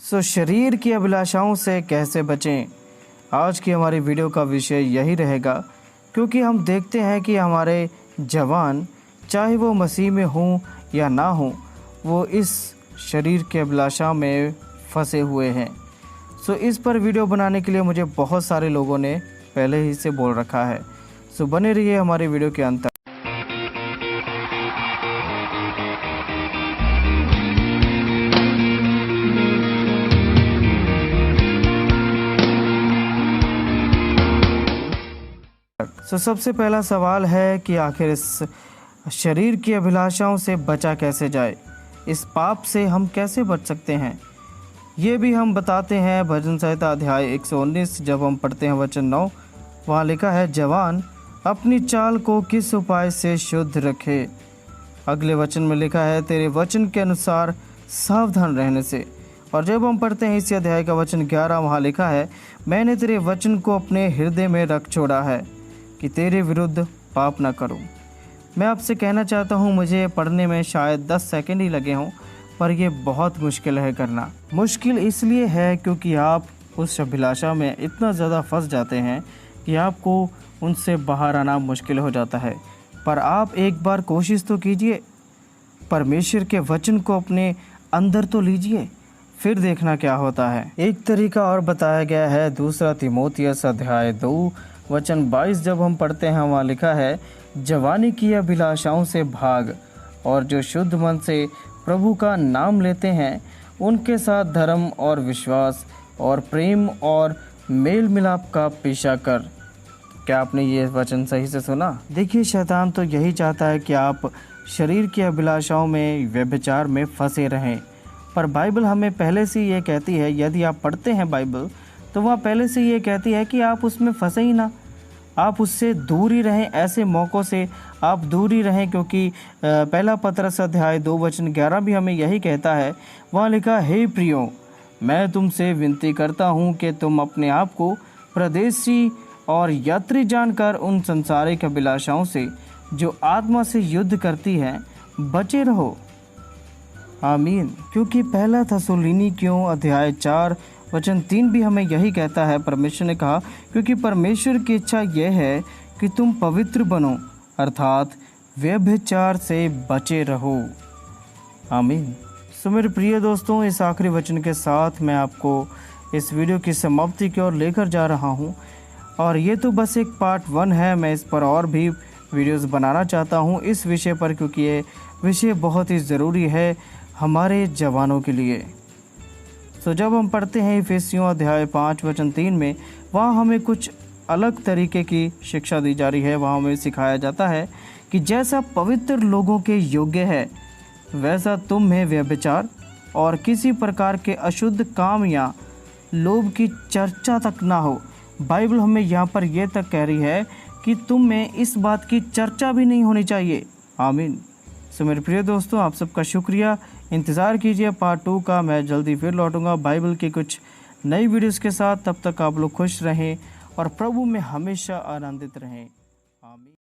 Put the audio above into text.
शरीर की अभिलाषाओं से कैसे बचें। आज की हमारी वीडियो का विषय यही रहेगा, क्योंकि हम देखते हैं कि हमारे जवान, चाहे वो मसीह में हों या ना हों, वो इस शरीर की अभिलाषा में फंसे हुए हैं। इस पर वीडियो बनाने के लिए मुझे बहुत सारे लोगों ने पहले ही से बोल रखा है। बने रहिए हमारी वीडियो के अंत तक। सबसे पहला सवाल है कि आखिर इस शरीर की अभिलाषाओं से बचा कैसे जाए, इस पाप से हम कैसे बच सकते हैं। ये भी हम बताते हैं भजन संहिता अध्याय 119, जब हम पढ़ते हैं वचन 9, वहाँ लिखा है, जवान अपनी चाल को किस उपाय से शुद्ध रखे। अगले वचन में लिखा है, तेरे वचन के अनुसार सावधान रहने से। और जब हम पढ़ते हैं इसी अध्याय का वचन 11, वहाँ लिखा है, मैंने तेरे वचन को अपने हृदय में रख छोड़ा है कि तेरे विरुद्ध पाप ना करूं। मैं आपसे कहना चाहता हूं, मुझे पढ़ने में शायद 10 सेकंड ही लगे हों, पर यह बहुत मुश्किल है करना। मुश्किल इसलिए है क्योंकि आप उस अभिलाषा में इतना ज़्यादा फंस जाते हैं कि आपको उनसे बाहर आना मुश्किल हो जाता है। पर आप एक बार कोशिश तो कीजिए, परमेश्वर के वचन को अपने अंदर तो लीजिए, फिर देखना क्या होता है। एक तरीका और बताया गया है, 2 तीमुथियुस अध्याय 2 वचन 22, जब हम पढ़ते हैं वहाँ लिखा है, जवानी की अभिलाषाओं से भाग, और जो शुद्ध मन से प्रभु का नाम लेते हैं उनके साथ धर्म और विश्वास और प्रेम और मेल मिलाप का पीछा कर। क्या आपने ये वचन सही से सुना? देखिए, शैतान तो यही चाहता है कि आप शरीर की अभिलाषाओं में, व्यभिचार में फंसे रहें। पर बाइबल हमें पहले से ये कहती है, यदि आप पढ़ते हैं बाइबल तो वह पहले से ये कहती है कि आप उसमें फंसे ही ना, आप उससे दूर ही रहें। ऐसे मौक़ों से आप दूर ही रहें, क्योंकि पहला पतरस अध्याय 2 वचन 11 भी हमें यही कहता है। वहाँ लिखा, हे प्रियो, मैं तुमसे विनती करता हूँ कि तुम अपने आप को परदेशी और यात्री जानकर उन संसारिक अभिलाषाओं से जो आत्मा से युद्ध करती हैं बचे रहो। आमीन। क्योंकि पहला थिस्सलुनीकियों अध्याय 4 वचन 3 भी हमें यही कहता है। परमेश्वर ने कहा, क्योंकि परमेश्वर की इच्छा यह है कि तुम पवित्र बनो, अर्थात व्यभिचार से बचे रहो। आमीन। मेरे प्रिय दोस्तों, इस आखिरी वचन के साथ मैं आपको इस वीडियो की समाप्ति की ओर लेकर जा रहा हूं। और ये तो बस एक पार्ट 1 है। मैं इस पर और भी वीडियोस बनाना चाहता हूं इस विषय पर, क्योंकि ये विषय बहुत ही ज़रूरी है हमारे जवानों के लिए। जब हम पढ़ते हैं इफिसियों अध्याय 5 वचन 3 में, वहाँ हमें कुछ अलग तरीके की शिक्षा दी जा रही है। वहाँ हमें सिखाया जाता है कि जैसा पवित्र लोगों के योग्य है, वैसा तुम में व्यभिचार और किसी प्रकार के अशुद्ध काम या लोभ की चर्चा तक ना हो। बाइबल हमें यहाँ पर यह तक कह रही है कि तुम में इस बात की चर्चा भी नहीं होनी चाहिए। आमीन। मेरे प्रिय दोस्तों, आप सबका शुक्रिया। इंतज़ार कीजिए पार्ट 2 का। मैं जल्दी फिर लौटूंगा बाइबल की कुछ नई वीडियोस के साथ। तब तक आप लोग खुश रहें और प्रभु में हमेशा आनंदित रहें।